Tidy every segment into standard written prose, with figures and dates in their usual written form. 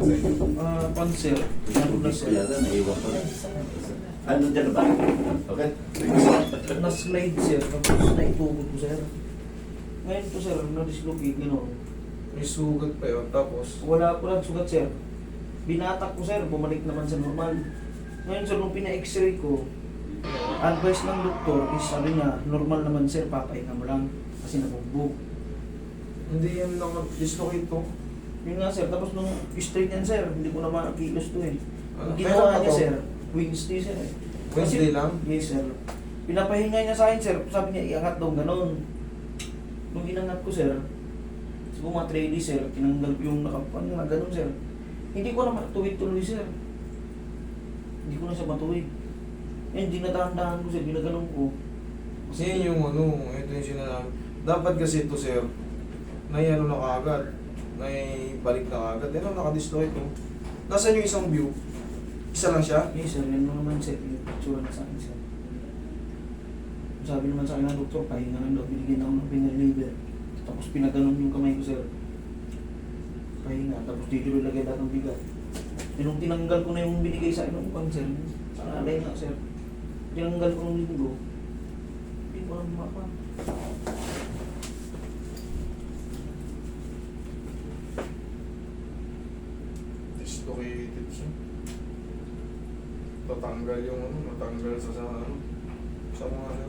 sa inyo? Panser. Ano na sir? Yata, naiwan ko lang. Ano dyan na ba? Okay? Na-slide sir. Tapos naitubod ko sir. Ngayon po sir, na-dislocate gano'n. May sugat pa yun, tapos Wala po lang sugat sir. Binatak ko sir, bumalik naman sa normal. Ngayon sir, nung pina-x-ray ko, advice ng doktor is sabi niya, normal naman sir, papahinga mo lang. Kasi nabugbog. hindi yan naka-dislocate to. Yun nga sir, tapos nung straight yan sir, hindi ko naman nakilos to eh. Ano, Ang ginawa kailan pa niya to? sir, Wednesday sir eh. Wednesday lang? Yes sir. Pinapahinga niya sa akin sir, sabi niya iangat daw ganon. Nung inangat ko sir, siguro mga 3 days sir, tinanggal ko yung nakapan na ganon sir. Hindi ko na matuwid tuloy sir. Hindi ko na siya matuwid. Yan, dinadahan-dahan ko sir, ginaganon ko. Kasi yun yung ano, ito yung sinasabi. Dapat kasi ito sir, ano na kaagad, balik na kaagad. Yan ang naka-dislocate to. Nasaan yung isang view? Isa lang siya? Yes sir, yan mo naman sir, yung picture na sa akin sir. Sabi naman sa akin ng doktor, pahinga lang daw, binigyan ako ng pain reliever. Tapos pinaganon yung kamay ko sir. Pahinga, tapos dito ilagay lahat ng bigat. Nung tinanggal ko na yung binigay sa akin ng cancer, sa alay nga sir. Tinanggal ko ng linggo, hindi ko na mapa. Dislocated siya. Tatanggal yung ano, natanggal sa ano, sa mga ano.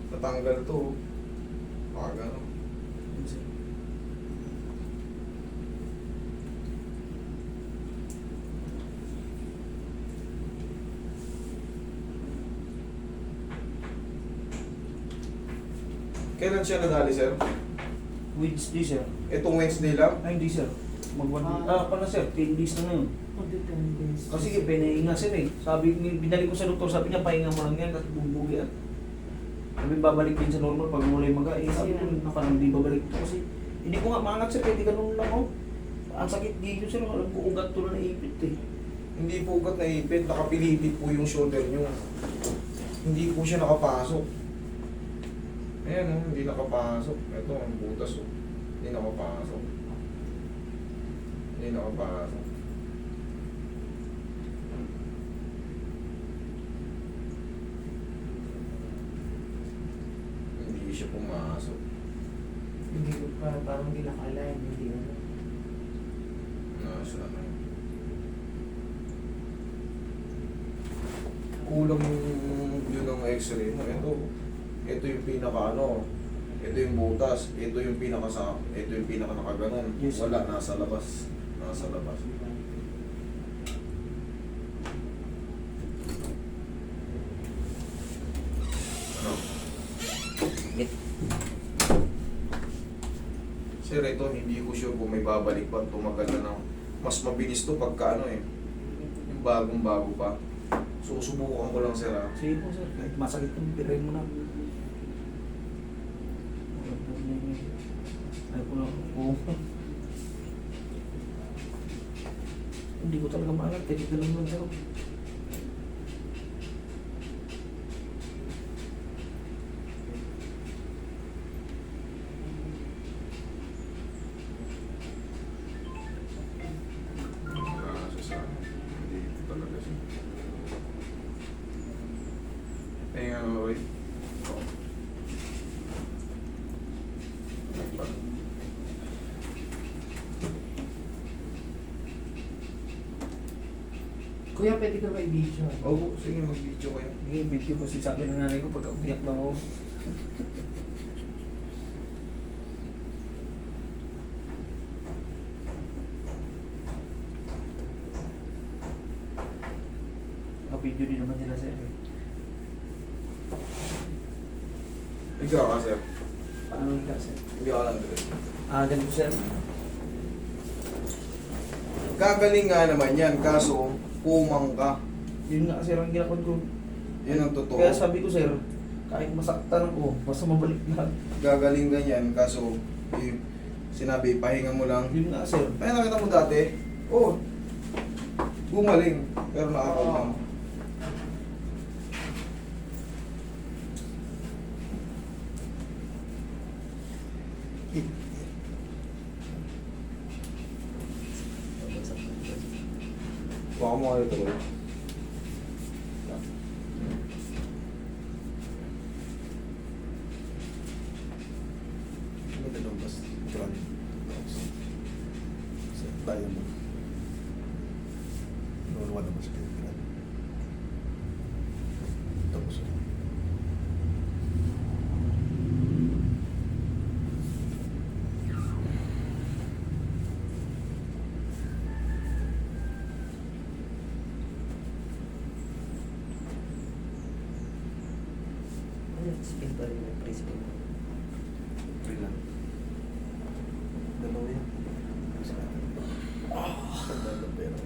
Natanggal to. Pag ano. Yun, sir. Kailan siya nadali sir? Wednesday sir. Itong Wednesday lang? Ay hindi sir. Pala sir, 10 days na ngayon. Kasi pinahinga sir eh. Sabi, binalik ko sa doktor, sabi niya pahinga mo lang yan at bubugi yan. Sabi babalik din sa normal pag mulay maga. Eh sabi ko, nakarang di babalik ito kasi hindi ko nga maangat sir, pwede ganun lang oh. Ang sakit dito sir, alam ko ugat to na naipit eh. Hindi po ugat na ipit, nakapilipit po yung shoulder nyo. Hindi po siya nakapasok. Ayan hindi nakapasok. Ito ang butas oh. Hindi nakapasok. Hindi nakapasok. Hindi siya pumasok. Hindi ko parang hindi naka-align, hindi ano. Nasa ano. Kulang yung view ng x-ray mo. Ito yung pinaka ano. Ito yung butas. Ito yung pinaka nakaganon. Yes, sir. Wala, nasa labas. Nasa labas. Ano? Sir, ito hindi ko sure kung may babalik pa. Tumagal na ng mas mabilis to pagka ano eh. Yung bagong-bago pa. Susubukan ko lang sir ha. Sige po sir, kahit masakit yung piray mo na. Ay po na po. Hindi ko talaga maalat, hindi ko lang lang sir. Kaso sa ano, hindi ko talaga siya. Kaya nga Roy. Kuya, pwede ka ba i-video? Oo, sige mag-video kayo. Hindi, video kasi sabi ng nanay ko pagka umiyak na ako. Naka-video din naman nila sir. Ikaw ka sir. Paano yung sir? Hindi ako lang direct. Ganito sir. Gagaling nga naman yan, kaso pumang ka. Yun nga sir, ang ginakon ko. Yun ang totoo. Kaya sabi ko sir, kahit masaktan ako, basta mabalik na. Gagaling ganyan, kaso sinabi, pahinga mo lang. Yun nga sir. Kaya nakita mo dati, oh, gumaling, pero nakakaulang. Baka mo kayo tuloy. Ano ba mas grande? Sa diamond. Wala naman sa kanya. Tapos Spin pa rin, pre-spin. free lang. Dalawa yan. Sa atin. Sandal ng pera.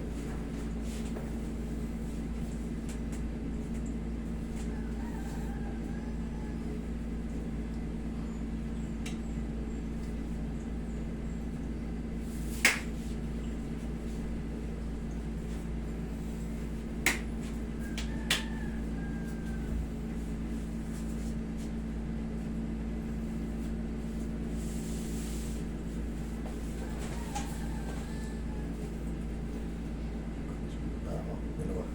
Tama, dalawa.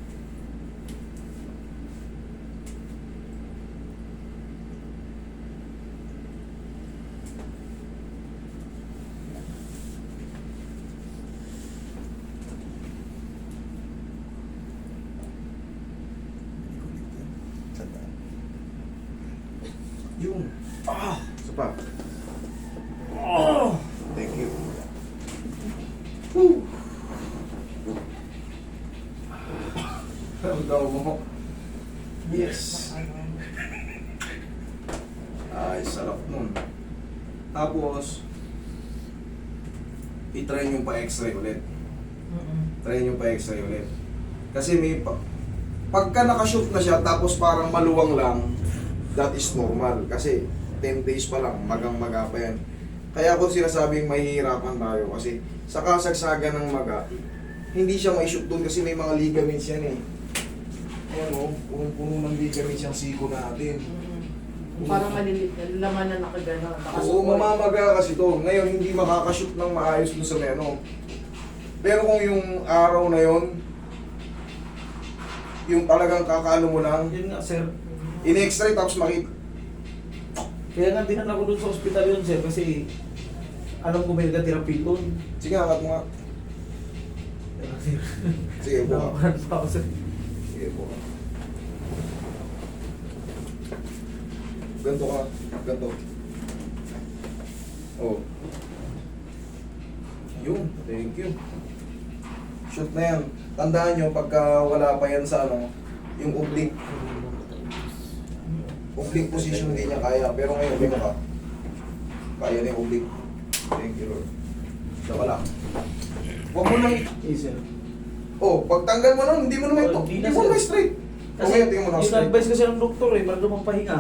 Sandal. Yun. Isa pa. Thank you. Ang daw mo. Yes. Ay, sarap nun. Tapos, i-try nyo pa x-ray ulit. Try nyo pa x-ray ulit. Kasi may pagka nakashoot na siya tapos parang maluwang lang, that is normal. Kasi 10 days pa lang, magang-maga pa yan. Kaya ako sinasabing mahihirapan tayo kasi sa kasagsagan ng maga, hindi siya may shoot doon kasi may mga ligaments yan eh. Ayan o, punong-puno ng ligaments yung siko natin. Parang malilit, laman na nakagano. Oo, mamamaga kasi to. Ngayon, hindi makakashoot ng maayos dun sa meno. Pero kung yung araw na yon, yung talagang kakalo mo lang, Yun nga, sir. in-x-ray tapos makita. Kaya nga dinan ako dun sa ospital yun, sir, kasi alam ko may nagka-therapy doon. Sige, angat mo nga. Sige, buka. Nakakuhan pa ako, sir. Sige, buka. Ganto ka. Ganto. Oh. Yun. Thank you. Shoot na yan. Tandaan nyo, pagka wala pa yan sa ano, yung oblique. Oblique position hindi niya kaya. Pero ngayon, may maka. Kaya na yung oblique. Thank you, Lord. Diyan ka lang. Huwag mo nang... Yes, sir. Oh, pagtanggal mo nun, hindi mo naman ito. Oh, Hindi di na, mo sir. naman straight. Kasi Okay, tingnan mo na yung straight. advice kasi ng doktor eh, para lumang pahinga.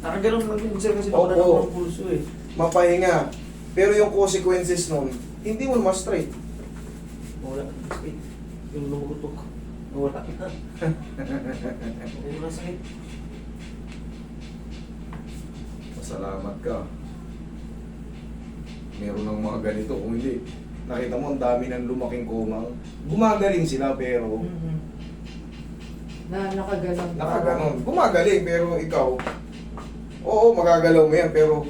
Nakaganon lang yun, sir, kasi Opo. nawala na ng pulso eh. Mapahinga. Pero yung consequences nun, hindi mo naman straight. Wala na sakit. Yung lumutok. Wala na. Wala na sakit. Masalamat ka. Meron ng mga ganito. Kung hindi, nakita mo ang dami ng lumaking kumang. Gumagaling sila pero Na nakaganon. nakaganon. Gumagaling pero ikaw, oo, magagalaw mo yan pero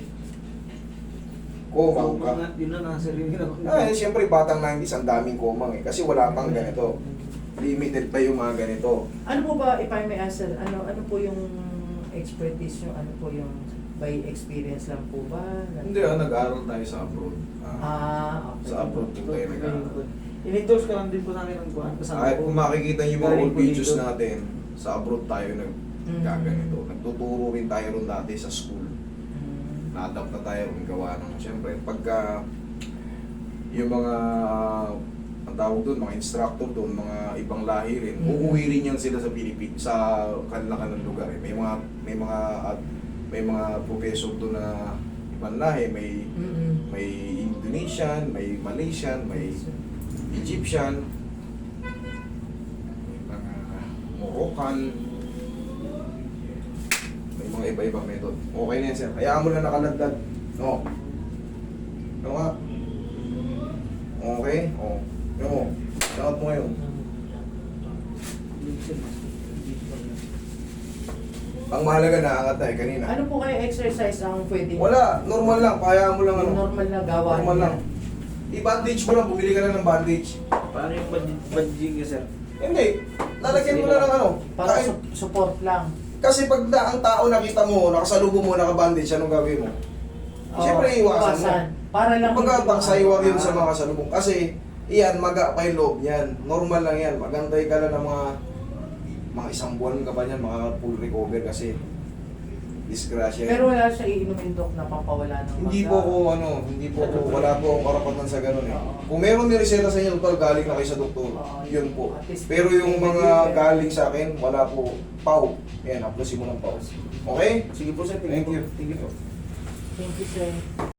kumang ka. Yun na nasa rin ako. Ay, siyempre batang 90s ang daming kumang eh. Kasi wala pang ganito. Limited pa yung mga ganito. Ano po ba, if I may ask, sir, ano po yung expertise nyo? Ano po yung by experience lang po ba? Hindi nag-aaral tayo sa abroad. Okay. Sa abroad po tayo nag-aaral. In-endorse ka lang din po namin ng kuhan. Kahit kung makikita niyo yung mga Galing old po videos dito. natin, sa abroad tayo nagkaganito. Nagtuturo rin tayo ron dati sa school. Na-adapt na tayo kung gawa ng, siyempre, pagka yung mga, ang tawag doon, mga instructor doon, mga ibang lahi rin, uuwi rin yan sila sa Pilipinas, sa kanilang lugar. Eh. May mga professor doon na ibang lahi, may Indonesian, may Malaysian, may Egyptian, may mga Moroccan, may mga iba-ibang method. Okay na yan, sir. Hayaan mo na nakaladlad. No. Ano nga? Okay? Oo. Ano mo? Dapat mo ngayon. sir. Dito pa rin. Ang mahalaga na na kanina. Ano po kaya exercise ang pwede? Wala, normal lang, kaya mo lang Yung ano. normal na gawa Normal niya. lang. I-bandage mo lang, bumili ka na ng bandage. Paano yung badging niya, sir? Hindi, lalagyan mo na ng ano. Para Kahit- support lang. Kasi pag ang tao nakita mo, nakasalubong mo, nakabandage, anong gagawin mo? Oo, Siyempre, iwasan mo. Para lang Kumbaga, pang saywag yun sa Ah. mga kasalubong. Kasi, iyan, maga pa yung loob niyan. Normal lang yan. Magantay ka lang ng mga isang buwan ka pa niyan, full recover kasi disgrasya. Pero wala siya iinumin, Dok, na pampawala ng Hindi maga. po ko hindi po ko, wala po akong karapatan sa ganun eh. Oo. Kung meron ni reseta sa inyo, doktor, galing na kayo sa doktor. Oo, Yun po. at least Pero yung mga maybe, galing sa akin, wala po. Pau. Yan, haplosin mo ng pau. Okay? Sige po, sir. Thank you. Thank you po. Thank you, sir.